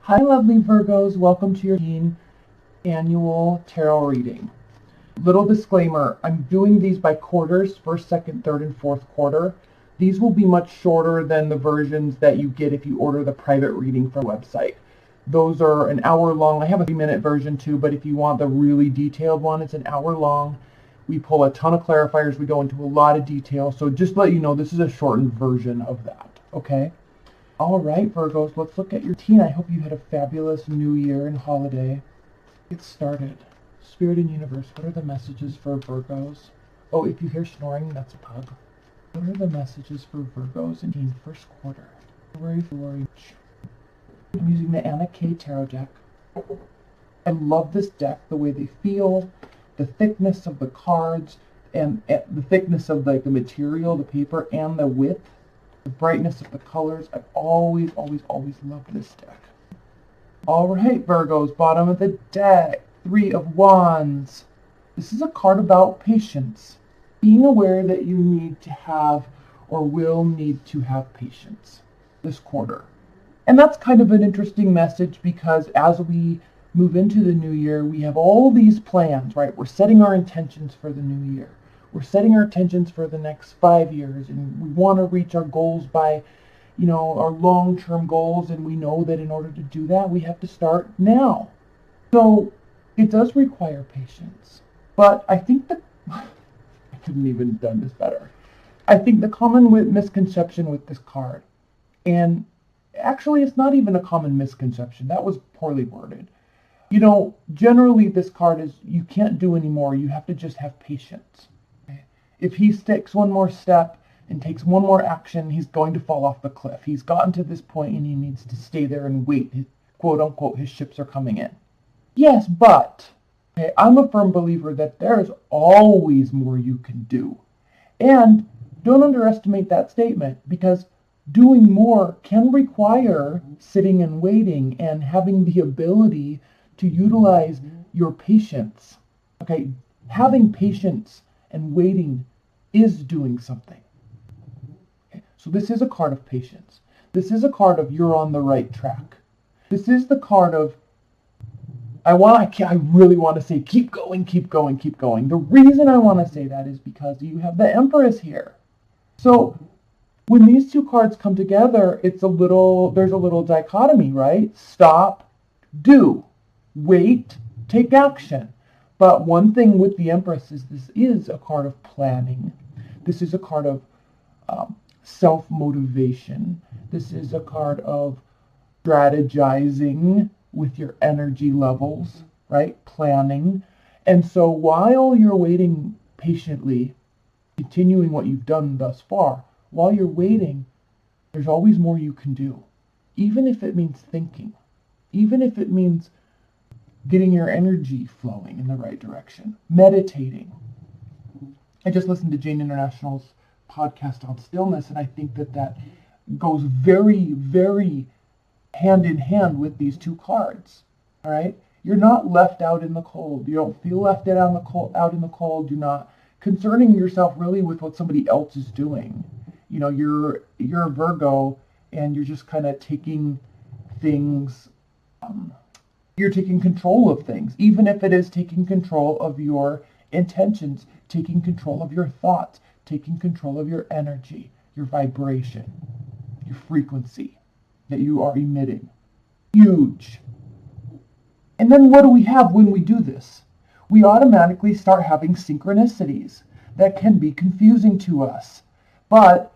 Hi, lovely Virgos. Welcome to your annual tarot reading. Little disclaimer, I'm doing these by quarters, first, second, third, and fourth quarter. These will be much shorter than the versions that you get if you order the private reading from the website. Those are an hour long. I have a 3-minute version too, but if you want the really detailed one, it's an hour long. We pull a ton of clarifiers. We go into a lot of detail. So just to let you know, this is a shortened version of that, okay? All right, Virgos, let's look at your routine. I hope you had a fabulous new year and holiday. Get started. Spirit and universe, what are the messages for Virgos? Oh, if you hear snoring, that's a pug. What are the messages for Virgos in the first quarter? February. I'm using the Anna K Tarot deck. I love this deck, the way they feel, the thickness of the cards, and the thickness of the material, the paper, and the width. The brightness of the colors. I've always loved this deck. All right, Virgos, bottom of the deck, 3 of Wands. This is a card about patience. Being aware that you need to have or will need to have patience this quarter. And that's kind of an interesting message because as we move into the new year, we have all these plans, right? We're setting our intentions for the new year. We're setting our intentions for the next 5 years, and we want to reach our goals by, our long-term goals, and we know that in order to do that, we have to start now. So it does require patience. But I think I couldn't even have done this better. I think the common misconception with this card, and actually it's not even a common misconception, that was poorly worded. Generally this card is you can't do anymore, you have to just have patience. If he takes one more step and takes one more action, he's going to fall off the cliff. He's gotten to this point and he needs to stay there and wait. Quote unquote, his ships are coming in. Yes, but I'm a firm believer that there's always more you can do. And don't underestimate that statement, because doing more can require sitting and waiting and having the ability to utilize your patience. Okay, having patience and waiting is doing something. Okay. So this is a card of patience. This is a card of you're on the right track. This is the card of I really want to say keep going, keep going, keep going. The reason I want to say that is because you have the Empress here. So when these two cards come together, there's a little dichotomy, right? Stop, do, wait, take action. But one thing with the Empress is this is a card of planning. This is a card of self-motivation. This is a card of strategizing with your energy levels, right? Planning. And so while you're waiting patiently, continuing what you've done thus far, while you're waiting, there's always more you can do. Even if it means thinking. Even if it means getting your energy flowing in the right direction. Meditating. I just listened to Jane International's podcast on stillness, and I think that goes very, very hand in hand with these two cards. All right? You're not left out in the cold. You don't feel left out in the cold. You're not concerning yourself really with what somebody else is doing. You're a Virgo, and you're just kind of taking things. You're taking control of things, even if it is taking control of your intentions, taking control of your thoughts, taking control of your energy, your vibration, your frequency that you are emitting. Huge. And then what do we have when we do this? We automatically start having synchronicities that can be confusing to us. But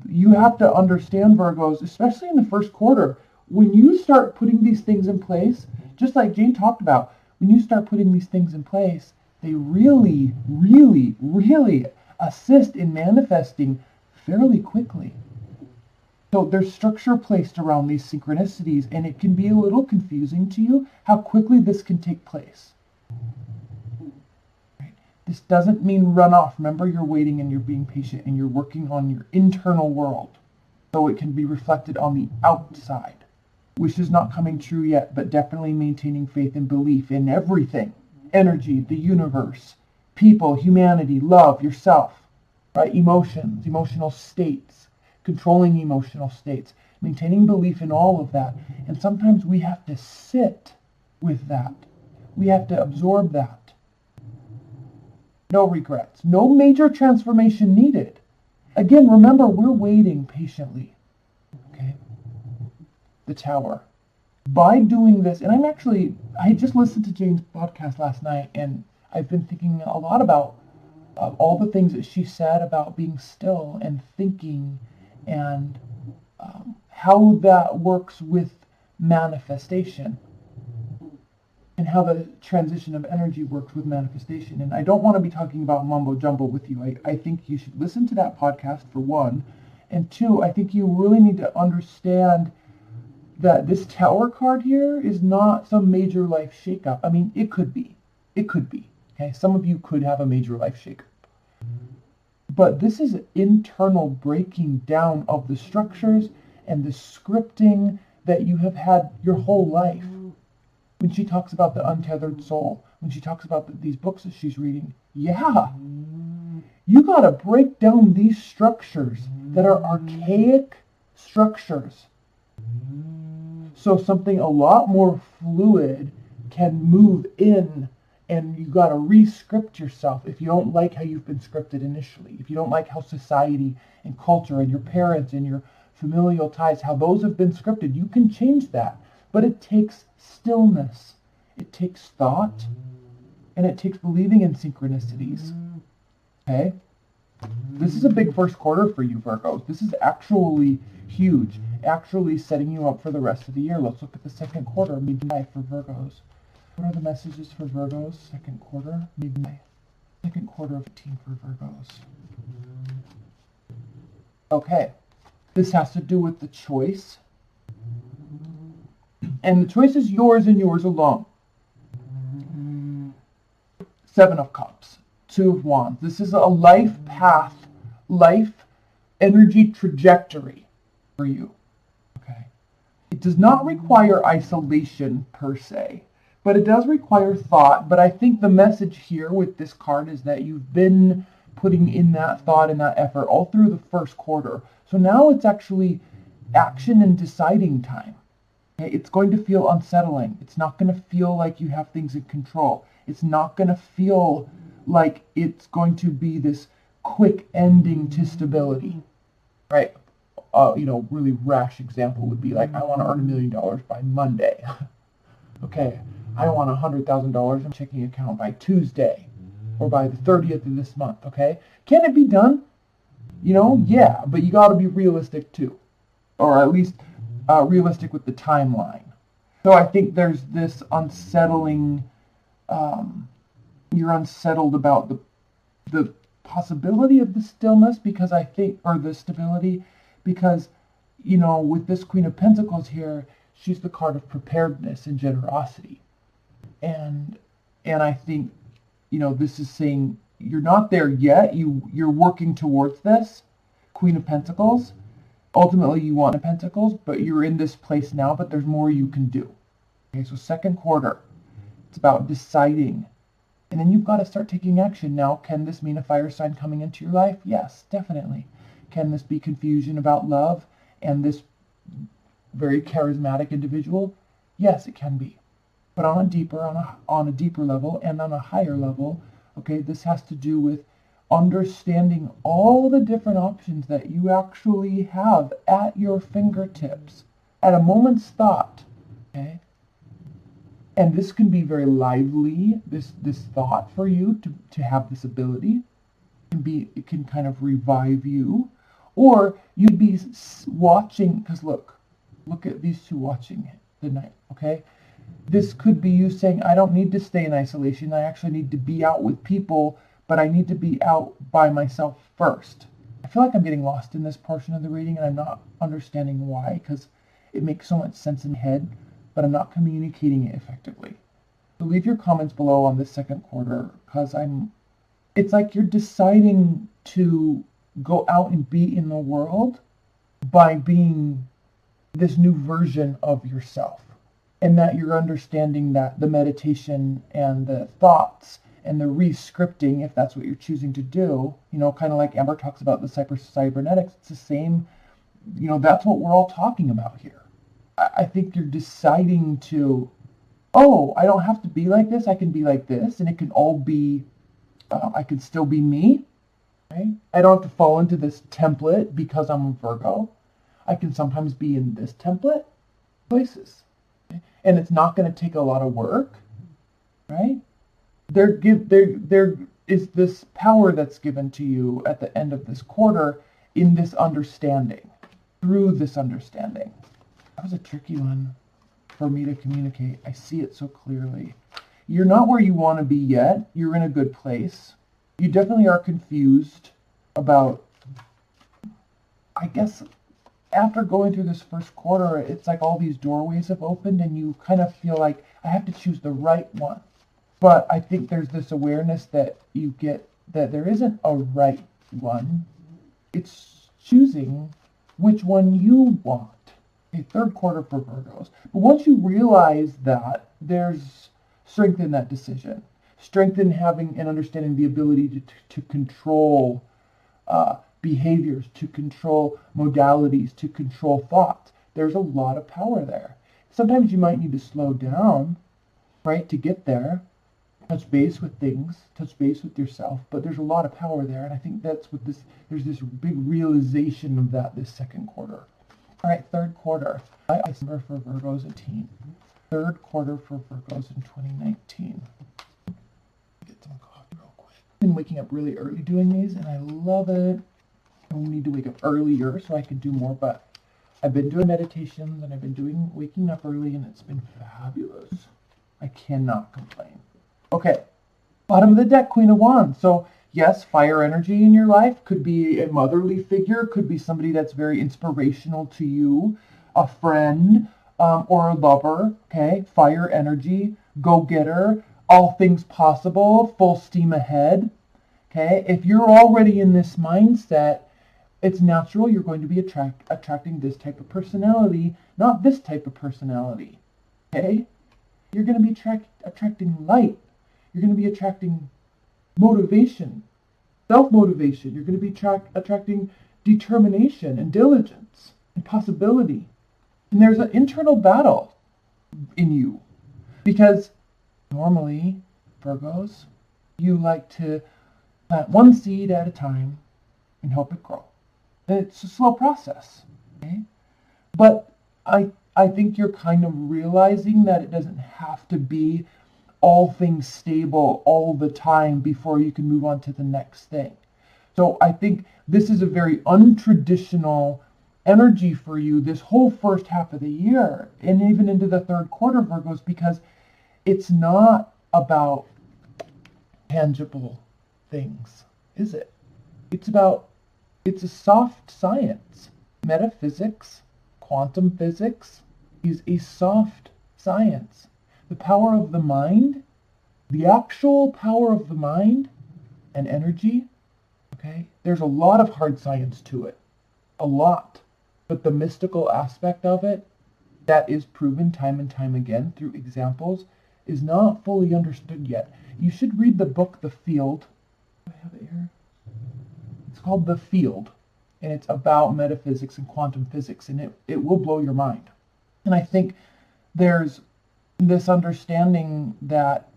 you have to understand, Virgos, especially in the first quarter, when you start putting these things in place, just like Jane talked about, when you start putting these things in place, they really, really, really assist in manifesting fairly quickly. So there's structure placed around these synchronicities, and it can be a little confusing to you how quickly this can take place. Right? This doesn't mean run off. Remember, you're waiting and you're being patient and you're working on your internal world so it can be reflected on the outside. Which is not coming true yet, but definitely maintaining faith and belief in everything. Energy, the universe, people, humanity, love, yourself, right? Emotions, emotional states, controlling emotional states, maintaining belief in all of that. And sometimes we have to sit with that. We have to absorb that. No regrets. No major transformation needed. Again, remember, we're waiting patiently. Okay? The Tower. By doing this, and I just listened to Jane's podcast last night, and I've been thinking a lot about all the things that she said about being still and thinking, and how that works with manifestation, and how the transition of energy works with manifestation. And I don't want to be talking about mumbo jumbo with you. I think you should listen to that podcast, for one, and two, I think you really need to understand that this Tower card here is not some major life shakeup. I mean, it could be. Okay, some of you could have a major life shakeup. But this is internal breaking down of the structures and the scripting that you have had your whole life. When she talks about the untethered soul, when she talks about these books that she's reading, yeah, you got to break down these structures that are archaic structures, so something a lot more fluid can move in. And you got to re-script yourself if you don't like how you've been scripted initially. If you don't like how society and culture and your parents and your familial ties, how those have been scripted, you can change that. But it takes stillness. It takes thought. And it takes believing in synchronicities. Okay? This is a big first quarter for you, Virgos. This is actually huge. Actually setting you up for the rest of the year. Let's look at the second quarter, mid-July, for Virgos. What are the messages for Virgos? Second quarter, mid-May. Second quarter of 18 for Virgos. Okay. This has to do with the choice. And the choice is yours and yours alone. Seven of Cups. Two of Wands. This is a life path, life energy trajectory for you. Okay. It does not require isolation per se, but it does require thought. But I think the message here with this card is that you've been putting in that thought and that effort all through the first quarter. So now it's actually action and deciding time. Okay? It's going to feel unsettling. It's not going to feel like you have things in control. It's not going to feel like it's going to be this quick ending to stability, right? Really rash example would be like, I want to earn $1 million by Monday. Okay, I want $100,000 in my checking account by Tuesday or by the 30th of this month. Okay, can it be done? Yeah, but you got to be realistic too, or at least realistic with the timeline. So I think there's this unsettling. You're unsettled about the possibility of the stillness because the stability, because, with this Queen of Pentacles here, she's the card of preparedness and generosity. And I think, this is saying you're not there yet. You're working towards this. Queen of Pentacles. Ultimately, you want Pentacles, but you're in this place now, but there's more you can do. Okay, so second quarter, it's about deciding. And then you've got to start taking action. Now, can this mean a fire sign coming into your life? Yes, definitely. Can this be confusion about love and this very charismatic individual? Yes, it can be. But on a deeper level and on a higher level, okay, this has to do with understanding all the different options that you actually have at your fingertips at a moment's thought. Okay? And this can be very lively, this thought for you to have this ability. It can kind of revive you. Or you'd be watching, because look at these two watching the night, okay? This could be you saying, I don't need to stay in isolation. I actually need to be out with people, but I need to be out by myself first. I feel like I'm getting lost in this portion of the reading, and I'm not understanding why, because it makes so much sense in my head, but I'm not communicating it effectively. So leave your comments below on this second quarter, because it's like you're deciding to go out and be in the world by being this new version of yourself. And that you're understanding that the meditation and the thoughts and the re-scripting, if that's what you're choosing to do, kind of like Amber talks about the cybernetics, it's the same that's what we're all talking about here. I think you're deciding to, oh, I don't have to be like this. I can be like this, and it can all be, I can still be me. Right? I don't have to fall into this template because I'm a Virgo. I can sometimes be in this template places. Okay? And it's not going to take a lot of work, right? There is this power that's given to you at the end of this quarter in this understanding, through this understanding. That was a tricky one for me to communicate. I see it so clearly. You're not where you want to be yet. You're in a good place. You definitely are confused about, I guess, after going through this first quarter, it's like all these doorways have opened and you kind of feel like, I have to choose the right one. But I think there's this awareness that you get that there isn't a right one. It's choosing which one you want. A third quarter for Virgos. But once you realize that, there's strength in that decision. Strength in having and understanding the ability to control behaviors, to control modalities, to control thoughts. There's a lot of power there. Sometimes you might need to slow down, right, to get there. Touch base with things, touch base with yourself, but there's a lot of power there, and I think that's what there's this big realization of that this second quarter. All right, third quarter. I remember for Virgos in teen. Third quarter for Virgos in 2019. Get some coffee real quick. I've been waking up really early doing these, and I love it. I need to wake up earlier so I can do more, but I've been doing meditations, and I've been waking up early, and it's been fabulous. I cannot complain. Okay, bottom of the deck, Queen of Wands. So yes, fire energy in your life could be a motherly figure, could be somebody that's very inspirational to you, a friend, or a lover. Okay, fire energy, go-getter, all things possible, full steam ahead. Okay, if you're already in this mindset, it's natural you're going to be attracting this type of personality, not this type of personality. Okay, you're going to be attracting light. You're going to be attracting motivation, self-motivation. You're going to be attracting determination and diligence and possibility. And there's an internal battle in you because normally, Virgos, you like to plant one seed at a time and help it grow. And it's a slow process. Okay? But I think you're kind of realizing that it doesn't have to be all things stable all the time before you can move on to the next thing. So I think this is a very untraditional energy for you this whole first half of the year and even into the third quarter, Virgos, because it's not about tangible things, is it? It's a soft science. Metaphysics, quantum physics is a soft science. The power of the mind, the actual power of the mind and energy, okay, there's a lot of hard science to it. A lot. But the mystical aspect of it, that is proven time and time again through examples, is not fully understood yet. You should read the book, The Field. Do I have it here? It's called The Field, and it's about metaphysics and quantum physics, and it will blow your mind. And I think there's this understanding that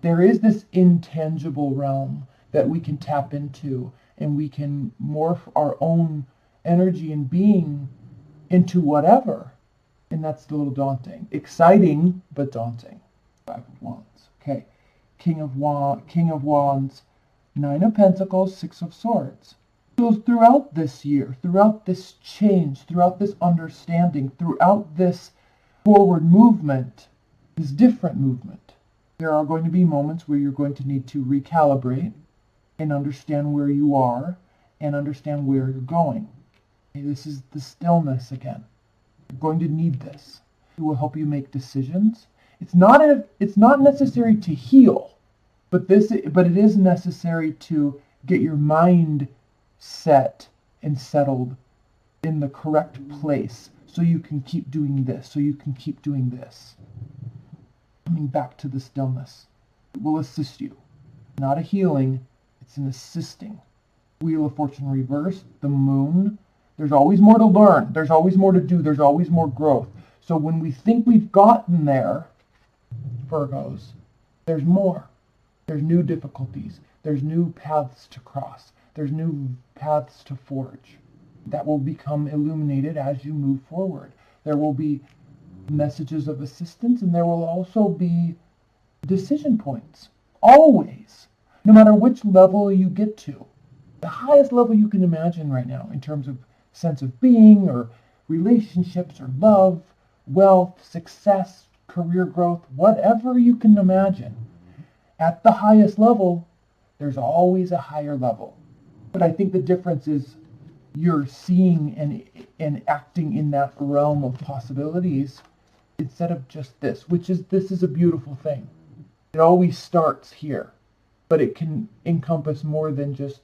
there is this intangible realm that we can tap into, and we can morph our own energy and being into whatever. And that's a little daunting. Exciting, but daunting. Five of Wands. Okay. King of Wands, Nine of Pentacles, Six of Swords. So throughout this year, throughout this change, throughout this understanding, throughout this forward movement, this different movement, there are going to be moments where you're going to need to recalibrate and understand where you are and understand where you're going. Okay, this is the stillness again. You're going to need this. It will help you make decisions. It's not necessary to heal, but it is necessary to get your mind set and settled in the correct place so you can keep doing this, so you can keep doing this. Coming back to the stillness. It will assist you. Not a healing, it's an assisting. Wheel of Fortune reversed, the moon. There's always more to learn. There's always more to do. There's always more growth. So when we think we've gotten there, Virgos, there's more. There's new difficulties. There's new paths to cross. There's new paths to forge that will become illuminated as you move forward. There will be messages of assistance, and there will also be decision points. Always. No matter which level you get to. The highest level you can imagine right now in terms of sense of being or relationships or love, wealth, success, career growth, whatever you can imagine. At the highest level, there's always a higher level. But I think the difference is you're seeing and acting in that realm of possibilities instead of just this is a beautiful thing. It always starts here, but it can encompass more than just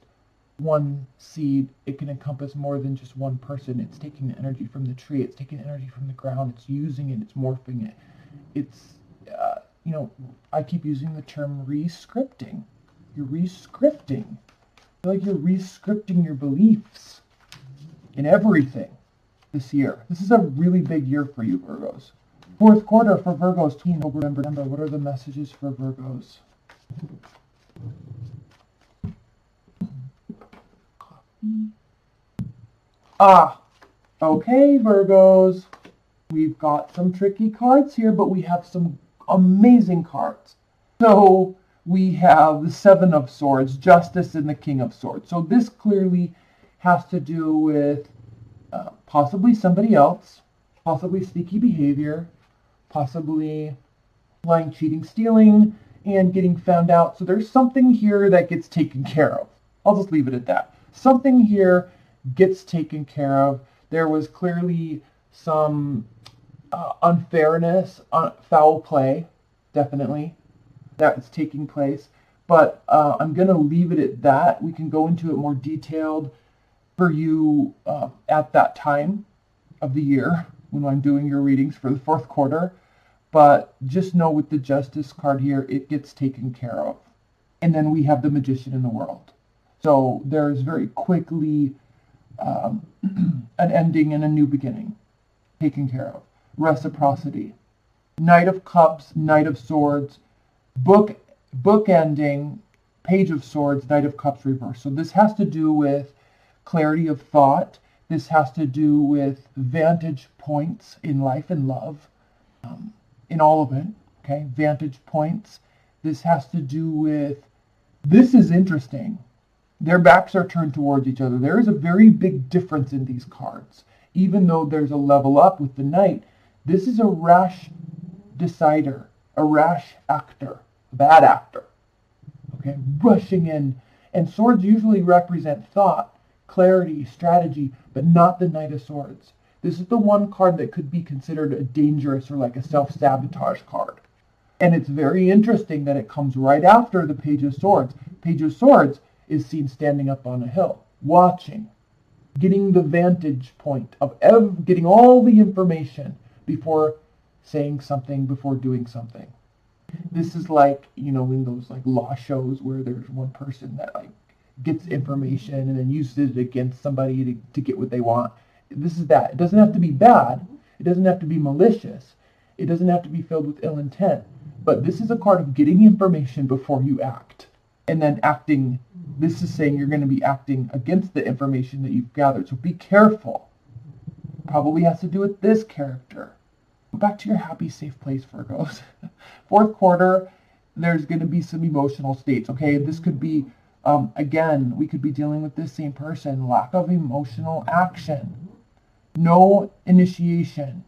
one seed. It can encompass more than just one person. It's taking the energy from the tree. It's taking energy from the ground. It's using it. It's morphing it. It's, I keep using the term re-scripting. You're re-scripting. I feel like you're re-scripting your beliefs in everything this year. This is a really big year for you, Virgos. Fourth quarter for Virgos. Remember, what are the messages for Virgos? Okay, Virgos. We've got some tricky cards here, but we have some amazing cards. So we have the Seven of Swords, Justice, and the King of Swords. So this clearly has to do with possibly somebody else, possibly sneaky behavior, possibly lying, cheating, stealing, and getting found out. So there's something here that gets taken care of. I'll just leave it at that. Something here gets taken care of. There was clearly some unfairness, foul play, definitely, that is taking place. But I'm going to leave it at that. We can go into it more detailed for you at that time of the year when I'm doing your readings for the fourth quarter. But just know with the Justice card here, it gets taken care of. And then we have the Magician in the World. So there's very quickly an ending and a new beginning taken care of. Reciprocity. Knight of Cups, Knight of Swords, book ending, Page of Swords, Knight of Cups reverse. So this has to do with clarity of thought. This has to do with vantage points in life and love, in all of it, okay? Vantage points. This has to do with, this is interesting. Their backs are turned towards each other. There is a very big difference in these cards. Even though there's a level up with the Knight, this is a rash decider, a rash actor, a bad actor, okay? Rushing in. And swords usually represent thought, clarity, strategy, but not the Knight of Swords. This is the one card that could be considered a dangerous or like a self-sabotage card. And it's very interesting that it comes right after the Page of Swords. Page of Swords is seen standing up on a hill, watching, getting the vantage point of getting all the information before saying something, before doing something. This is like, in those like law shows where there's one person that like gets information and then uses it against somebody to get what they want. This is that. It doesn't have to be bad. It doesn't have to be malicious. It doesn't have to be filled with ill intent. But this is a card of getting information before you act. And then acting, this is saying you're going to be acting against the information that you've gathered. So be careful. Probably has to do with this character. Go back to your happy, safe place, Virgos. Fourth quarter, there's going to be some emotional states, okay? This could be, again, we could be dealing with this same person. Lack of emotional action. No initiation.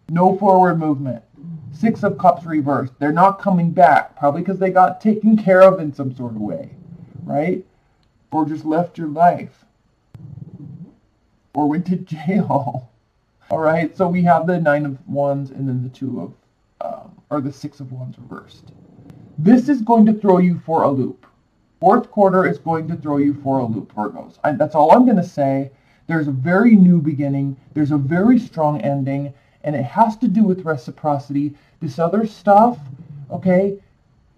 No forward movement. Six of Cups reversed. They're not coming back, probably because they got taken care of in some sort of way, right? Or just left your life. Or went to jail. All right, so we have the Nine of Wands and then the the Six of Wands reversed. This is going to throw you for a loop. Fourth quarter is going to throw you for a loop, Virgos. That's all I'm going to say. There's a very new beginning. There's a very strong ending. And it has to do with reciprocity. This other stuff, okay,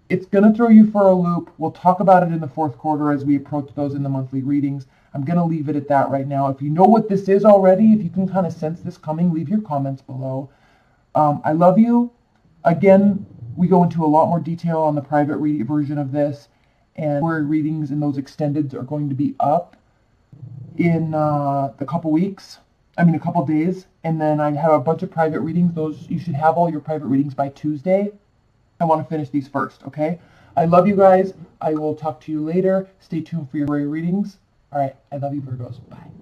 it's going to throw you for a loop. We'll talk about it in the fourth quarter as we approach those in the monthly readings. I'm going to leave it at that right now. If you know what this is already, if you can kind of sense this coming, leave your comments below. I love you. Again, we go into a lot more detail on the private version of this, and February readings and those extendeds are going to be up in a couple days, and then I have a bunch of private readings. Those, you should have all your private readings by Tuesday. I want to finish these first, okay? I love you guys. I will talk to you later. Stay tuned for your readings. All right, I love you, Virgos. Bye.